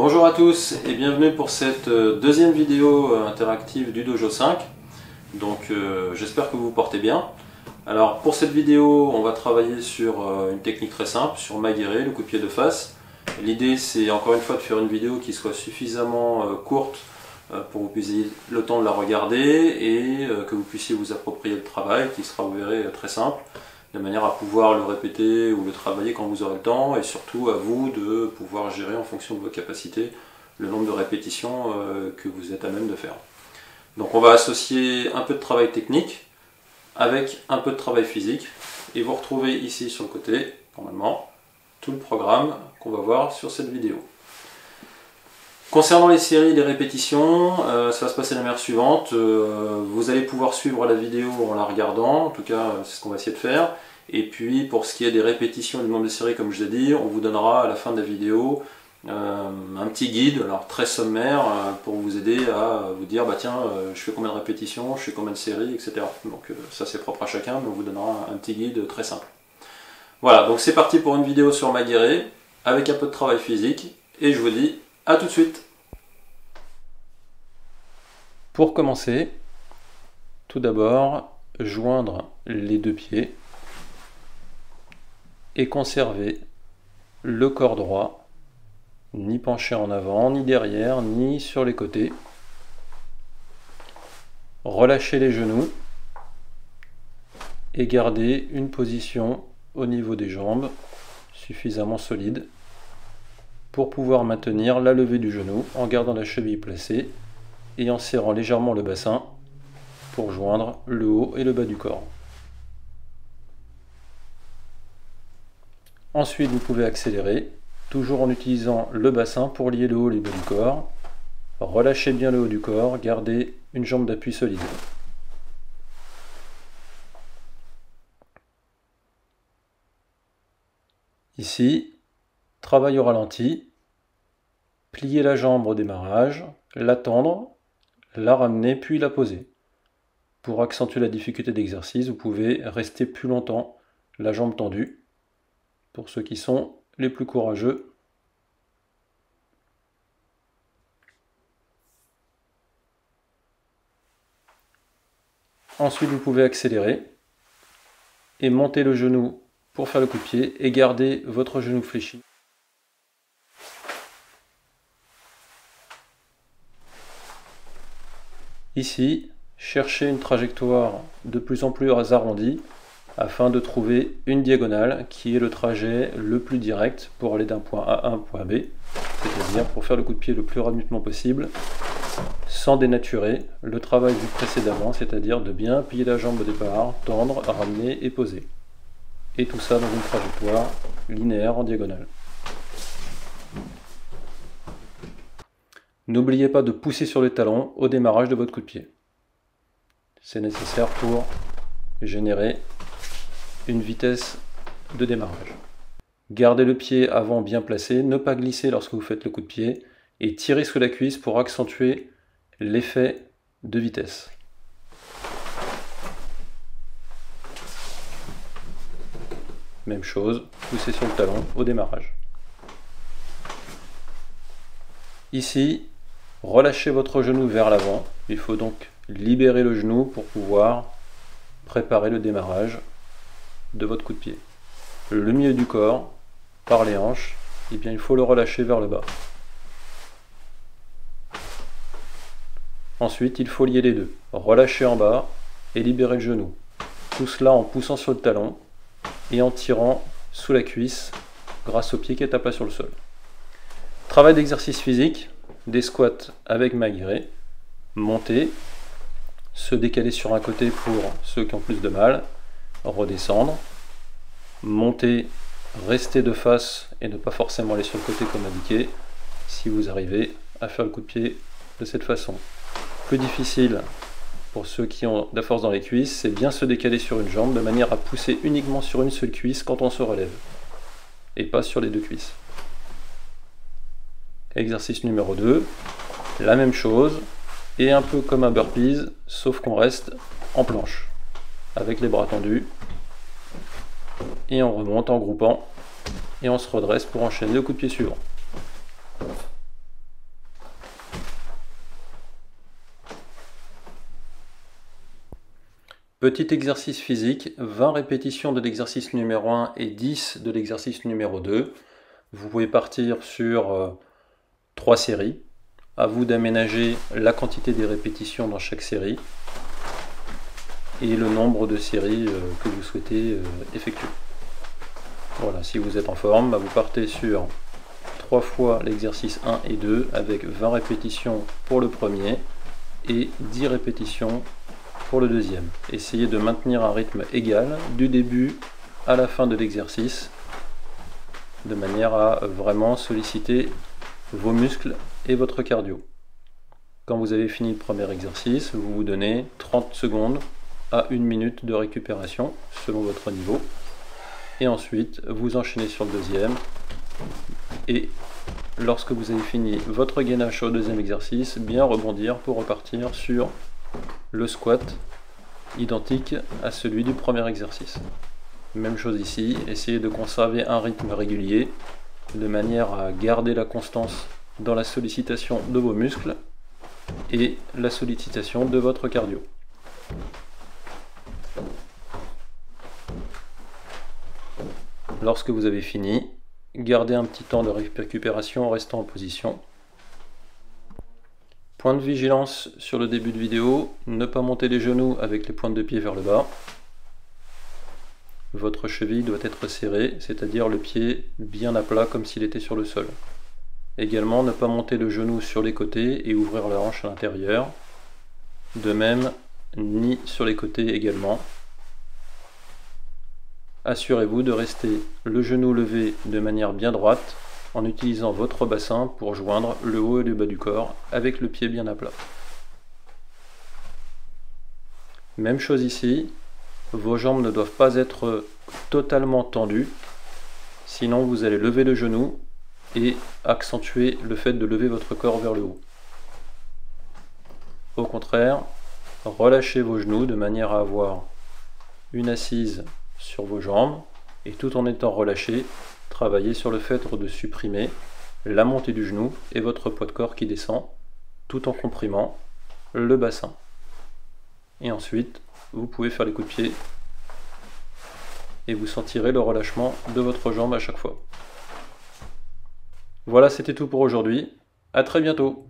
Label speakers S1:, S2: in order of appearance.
S1: Bonjour à tous et bienvenue pour cette deuxième vidéo interactive du Dojo 5. Donc j'espère que vous vous portez bien. Alors pour cette vidéo, on va travailler sur une technique très simple, sur Maguire, le coup de pied de face. L'idée c'est encore une fois de faire une vidéo qui soit suffisamment courte pour que vous puissiez le temps de la regarder et que vous puissiez vous approprier le travail qui sera, vous verrez, très simple, de manière à pouvoir le répéter ou le travailler quand vous aurez le temps, et surtout à vous de pouvoir gérer en fonction de vos capacités le nombre de répétitions que vous êtes à même de faire. Donc on va associer un peu de travail technique avec un peu de travail physique, et vous retrouvez ici sur le côté, normalement, tout le programme qu'on va voir sur cette vidéo. Concernant les séries et les répétitions, ça va se passer de la manière suivante. Vous allez pouvoir suivre la vidéo en la regardant, en tout cas c'est ce qu'on va essayer de faire. Et puis pour ce qui est des répétitions et du nombre de séries, comme je l'ai dit, on vous donnera à la fin de la vidéo un petit guide, alors très sommaire, pour vous aider à vous dire, bah tiens, je fais combien de répétitions, je fais combien de séries, etc. Donc ça c'est propre à chacun, mais on vous donnera un petit guide très simple. Voilà, donc c'est parti pour une vidéo sur Maguire, avec un peu de travail physique, et je vous dis à tout de suite. Pour commencer, tout d'abord, joindre les deux pieds et conserver le corps droit, ni penché en avant, ni derrière, ni sur les côtés. Relâchez les genoux et gardez une position au niveau des jambes suffisamment solide pour pouvoir maintenir la levée du genou en gardant la cheville placée et en serrant légèrement le bassin pour joindre le haut et le bas du corps. Ensuite, vous pouvez accélérer, toujours en utilisant le bassin pour lier le haut et le bas du corps. Relâchez bien le haut du corps, gardez une jambe d'appui solide. Ici, travail au ralenti, plier la jambe au démarrage, la tendre, la ramener puis la poser. Pour accentuer la difficulté d'exercice, vous pouvez rester plus longtemps la jambe tendue, pour ceux qui sont les plus courageux. Ensuite, vous pouvez accélérer et monter le genou pour faire le coup de pied et garder votre genou fléchi. Ici, cherchez une trajectoire de plus en plus arrondie afin de trouver une diagonale qui est le trajet le plus direct pour aller d'un point A à un point B, c'est-à-dire pour faire le coup de pied le plus rapidement possible sans dénaturer le travail vu précédemment, c'est-à-dire de bien plier la jambe au départ, tendre, ramener et poser. Et tout ça dans une trajectoire linéaire en diagonale. N'oubliez pas de pousser sur les talons au démarrage de votre coup de pied. C'est nécessaire pour générer une vitesse de démarrage. Gardez le pied avant bien placé, ne pas glisser lorsque vous faites le coup de pied et tirez sous la cuisse pour accentuer l'effet de vitesse. Même chose, poussez sur le talon au démarrage. Ici, relâchez votre genou vers l'avant. Il faut donc libérer le genou pour pouvoir préparer le démarrage de votre coup de pied. Le milieu du corps, par les hanches, eh bien, il faut le relâcher vers le bas. Ensuite, il faut lier les deux. Relâcher en bas et libérer le genou. Tout cela en poussant sur le talon et en tirant sous la cuisse grâce au pied qui est à plat sur le sol. Travail d'exercice physique, des squats avec Maguire, monter, se décaler sur un côté pour ceux qui ont plus de mal, redescendre, monter, rester de face et ne pas forcément aller sur le côté comme indiqué si vous arrivez à faire le coup de pied de cette façon. Plus difficile pour ceux qui ont de la force dans les cuisses, c'est bien se décaler sur une jambe de manière à pousser uniquement sur une seule cuisse quand on se relève et pas sur les deux cuisses. Exercice numéro 2, la même chose et un peu comme un burpees, sauf qu'on reste en planche avec les bras tendus et on remonte en groupant et on se redresse pour enchaîner le coup de pied suivant. Petit exercice physique, 20 répétitions de l'exercice numéro 1 et 10 de l'exercice numéro 2. Vous pouvez partir sur 3 séries. À vous d'aménager la quantité des répétitions dans chaque série et le nombre de séries que vous souhaitez effectuer. Voilà, si vous êtes en forme, vous partez sur 3 fois l'exercice 1 et 2 avec 20 répétitions pour le premier et 10 répétitions pour le deuxième. Essayez de maintenir un rythme égal du début à la fin de l'exercice de manière à vraiment solliciter vos muscles et votre cardio. Quand vous avez fini le premier exercice, vous vous donnez 30 secondes à 1 minute de récupération selon votre niveau. Et ensuite, vous enchaînez sur le deuxième. Et lorsque vous avez fini votre gainage sur le deuxième exercice, bien rebondir pour repartir sur le squat identique à celui du premier exercice. Même chose ici, essayez de conserver un rythme régulier de manière à garder la constance dans la sollicitation de vos muscles et la sollicitation de votre cardio. Lorsque vous avez fini, gardez un petit temps de récupération en restant en position. Point de vigilance sur le début de vidéo, ne pas monter les genoux avec les pointes de pied vers le bas. Votre cheville doit être serrée, c'est-à-dire le pied bien à plat comme s'il était sur le sol. Également, ne pas monter le genou sur les côtés et ouvrir la hanche à l'intérieur. De même, ni sur les côtés également. Assurez-vous de rester le genou levé de manière bien droite en utilisant votre bassin pour joindre le haut et le bas du corps avec le pied bien à plat. Même chose ici, vos jambes ne doivent pas être totalement tendues, sinon vous allez lever le genou et accentuer le fait de lever votre corps vers le haut. Au contraire, relâchez vos genoux de manière à avoir une assise sur vos jambes et tout en étant relâché, travaillez sur le fait de supprimer la montée du genou et votre poids de corps qui descend tout en comprimant le bassin. Et ensuite, vous pouvez faire les coups de pied et vous sentirez le relâchement de votre jambe à chaque fois. Voilà, c'était tout pour aujourd'hui. À très bientôt.